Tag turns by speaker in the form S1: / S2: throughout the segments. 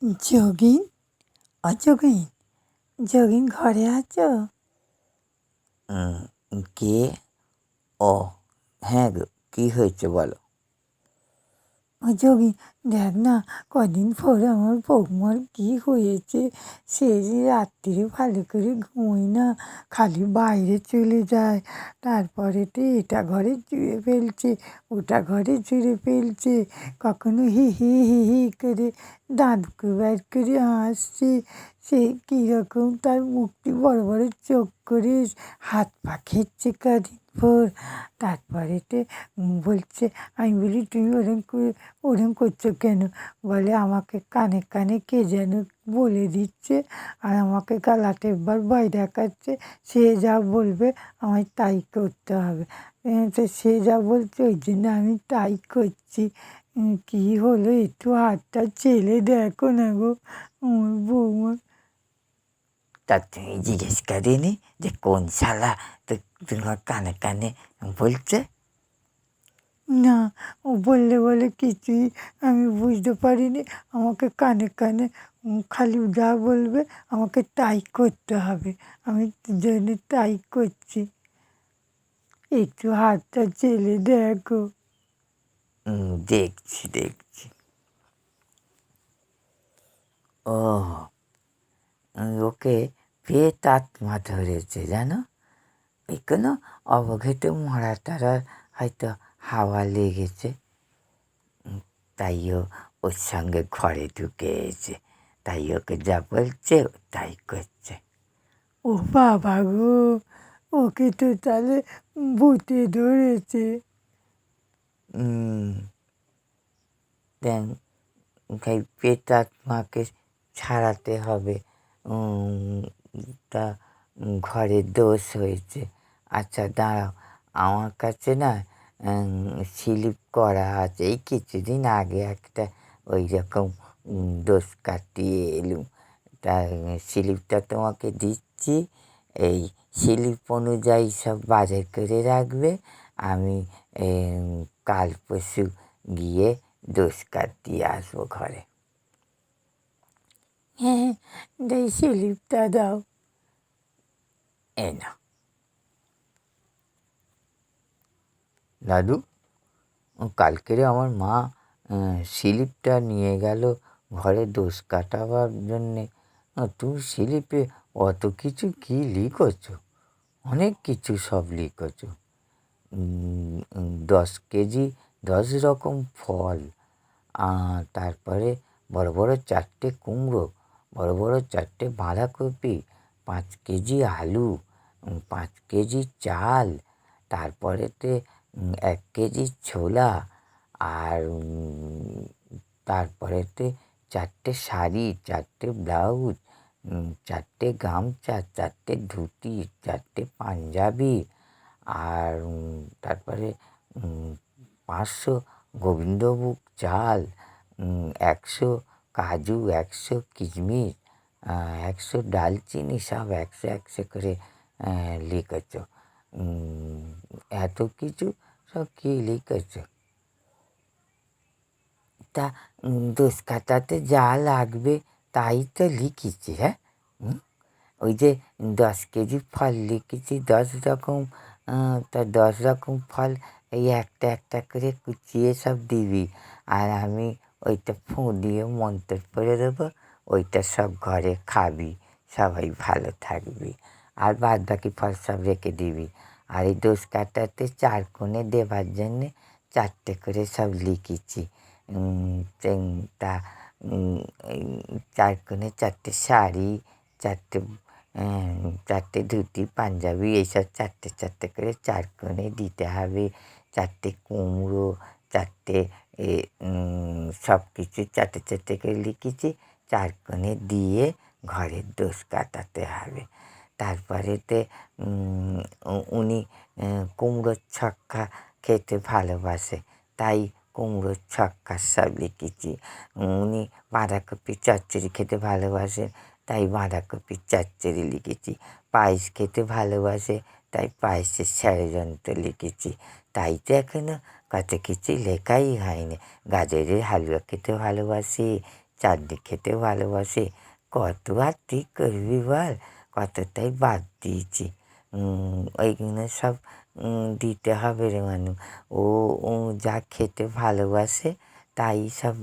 S1: যোগিন, অযোগিন, যোগিন ঘরে আছো?
S2: কে? ও হ্যাঁ গো, কী হয়েছে বলো?
S1: যোগিন, দেখ না, কদিন পরে আমার বৌমার কী হয়েছে। সে যে রাত্রিরে ভালো করে ঘুমোয় না, খালি বাইরে চলে যায়। তারপরেতে এটা ঘরে জুড়ে ফেলছে, ওটা ঘরে জুড়ে ফেলছে, কখনো হি হি হি হি করে দাঁতকে বের করে হাসছে। সে কীরকম তার মুখটি বড় বড় চোখ করে হাত পা খেচ্ছে কদিন পর। তারপরেতে বলছে, আমি বলি তুমি ওরম করছো কেন? বলে আমাকে কানে কানে কে যেন বলে দিচ্ছে, আর আমাকে গালাতে একবার ভয় দেখাচ্ছে। সে যা বলবে আমায় তাই করতে হবে। তো সে যা বলছে ওই জন্য আমি তাই করছি। কী হলো, একটু হাতটা চেলে দেখো না গো আমার বৌমা।
S2: তা তুমি জিজ্ঞেস করিনি যে কোন শালা তোমার কানে কানে বলছে?
S1: না, ও বলে কিছুই আমি বুঝতে পারিনি। আমাকে কানে কানে খালি যা বলবে আমাকে তাই করতে হবে। আমি জন্য তাই করছি। একটু হাতটা চেলে দেখো।
S2: দেখছি দেখছি। ও, ওকে প্রেতাত্মা ধরেছে জানো। ওই কোনো অবঘেটে মরা টরার হয়তো হাওয়া লেগেছে, তাই ওর সঙ্গে ঘরে ঢুকে এসে, তাই ওকে যা বলছে ও তাই করছে।
S1: ও বাবা গো, ওকে তো তাহলে ভূতে ধরেছে।
S2: দেন সেই প্রেতাত্মাকে ছাড়াতে হবে। তা ঘরে দোষ হয়েছে। আচ্ছা দাঁড়াও, আমার কাছে না স্লিপ করা আছে। এই কিছুদিন আগে একটা ওই রকম দোষ কাটিয়ে এলুম। তা স্লিপটা তোমাকে দিচ্ছি। এই স্লিপ অনুযায়ী সব বাজার করে রাখবে। আমি কাল পরশু গিয়ে দোষ কাটিয়ে আসবো ঘরে।
S1: হ্যাঁ, এই স্লিপটা দাও।
S2: এই নাও দাদু, কালকেরে আমার মা স্লিপটা নিয়ে গেল ঘরে দোষ কাটাবার জন্যে। তুমি স্লিপে অত কিছু কী লিখেছ? অনেক কিছু সব লিখেছ। 10 কেজি 10 রকম ফল, তারপরে বড় বড় 4টে কুমড়ো, বড় বড় 4টে বাঁধাকপি, 5 কেজি আলু, 5 কেজি চাল, তারপরেতে 1 কেজি ছোলা, আর তারপরেতে 4টে শাড়ি, 4টে ব্লাউজ, 4টে গামছা, 4টে ধুতি, 4টে পাঞ্জাবি, আর তারপরে 500 গোবিন্দভোগ চাল, 100 কাজু, 100 কিশমিশ, 100 ডালচিনি, সব 100 100 করে লিখেছ। এত কিছু সব কী লিখেছ? তা দোষ কাটাতে যা লাগবে তাই তো লিখেছি। হ্যাঁ, ওই যে 10 কেজি ফল লিখেছি, 10 রকম। তা 10 রকম ফল এই একটা একটা করে কুচিয়ে সব দিবি, আর আমি ওইটা ফুঁ দিয়ে মন্ত্র পড়ে দেবো। ওইটা সব ঘরে খাবি, সবাই ভালো থাকবি। আর বাদ বাকি ফল সব রেখে দিবি। আর এই দোষ কাটাতে 4 কোণে দেবার জন্যে 4টে করে সব লিখেছি। তা 4 কোণে 4টে শাড়ি, 4টে 4টে ধুতি পাঞ্জাবি, এইসব 4টে 4টে করে 4 কোণে দিতে হবে। 4টে কুমড়ো, 4টে সব কিছু 4টে 4টে করে লিখেছি। 4 কোণে দিয়ে ঘরের দোষ কাটাতে হবে। তারপরেতে উনি কুমড়োর ছক্কা খেতে ভালোবাসে, তাই কুমড়োর ছক্কা সব লিখেছি। উনি বাঁধাকপির চচ্চড়ি খেতে ভালোবাসে, তাই বাঁধাকপির চচ্চড়ি লিখেছি। পায়েস খেতে ভালোবাসে, তাই পায়েসের ষড়যন্ত্র লিখেছি। তাই তো এখনো কত কিছু লেখাই হয়নি। গাজরের হালুয়া খেতে ভালোবাসে, চাটনি খেতে ভালোবাসে। কত আর ঠিক করবি বল, কতটাই বাদ দিয়েছি। ওইগুলো সব দিতে হবে রে মানু। ও ও যা খেতে ভালোবাসে তাই সব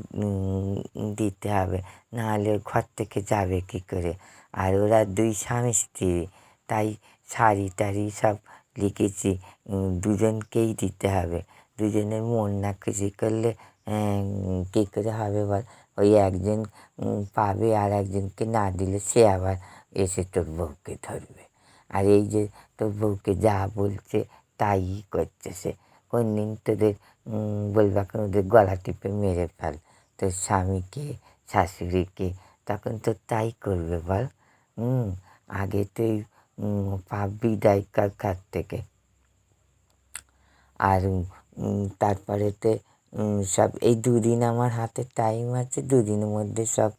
S2: দিতে হবে, নাহলে ঘর থেকে যাবে কী করে। আর ওরা দুই স্বামী স্ত্রী, তাই শাড়ি টাড়ি সব লিখেছি, দুজনকেই দিতে হবে। দুজনের মন না খুশি করলে কী করে হবে বল। ওই একজন পাবে আর একজনকে না দিলে সে আবার এসে তোর বউকে ধরবে। আর এই যে তোর বউকে যা বলছে তাই করছে সে। কোনদিন তোদের বলবে এখন ওদের গলা টিপে মেরে ফেল, তোর স্বামীকে শাশুড়িকে, তখন তো তাই করবে বল। আগে তুই পাপ বিদায় কর ঘর থেকে। আর তারপরেতে সব এই দুদিন আমার হাতে টাইম আছে, দুদিনের মধ্যে সব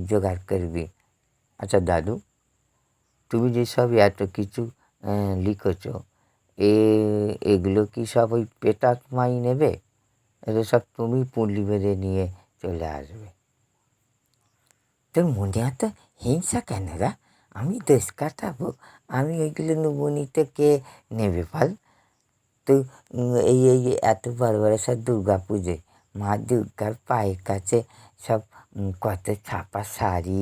S2: জোগাড় করবি। আচ্ছা দাদু, তুমি যে সব এত কিছু লিখেছ, এগুলো কি সব ওই প্রেতাত্মাই নেবে? এগুলো সব তুমি পুঁটলি বেঁধে নিয়ে চলে আসবে? তোর মনে এত হিংসা কেন রা? আমি দোষ কাটাবো? আমি ওইগুলো নেবো নি তো কে নেবে বল? তো এই এই এত বড় বড় সব দুর্গা পুজোয় মা দুর্গার পায়ের কাছে সব কত ছাপা শাড়ি,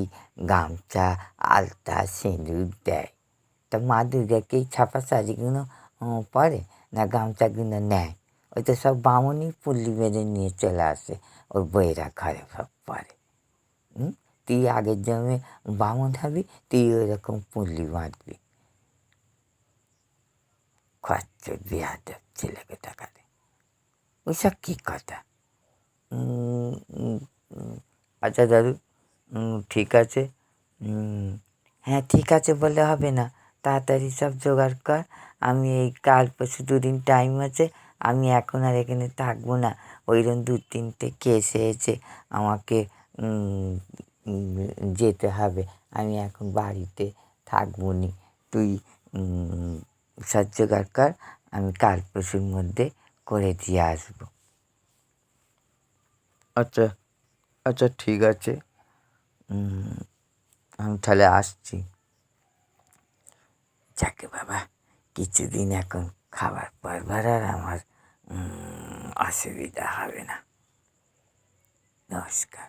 S2: গামছা, আলতা, সিঁদুর দেয়। তা মা দুর্গাকে এই ছাপা শাড়িগুলো পরে না গামছাগুলো নেয়? ওই তো সব বামুনই পুল্লি বেঁধে নিয়ে চলে আসে, ওর বইয়েরা ঘরে সব পরে। তুই আগের জন্মে বামুন হবি, তুই ওইরকম পুল্লি বাঁধবি। খচ্চর বেয়াদব ছেলেকে টাকাতে, ওইসব কী কথা? আচ্ছা দাদু, ঠিক আছে। হ্যাঁ ঠিক আছে বললে হবে না, তাড়াতাড়ি সব জোগাড় কর। আমি এই কাল পরশু দুদিন টাইম আছে, আমি এখন আর এখানে থাকবো না। ওইরকম 2-3টে কেস এসে আমাকে যেতে হবে। আমি এখন বাড়িতে থাকবো নি। তুই সব জোগাড় কর, আমি কাল পরশুর মধ্যে করে দিয়ে আসবো। আচ্ছা আচ্ছা ঠিক আছে, আমি তাহলে আসছি। যাকে বাবা, কিছুদিন এখন খাবার পরবার আর আমার অসুবিধা হবে না। নমস্কার।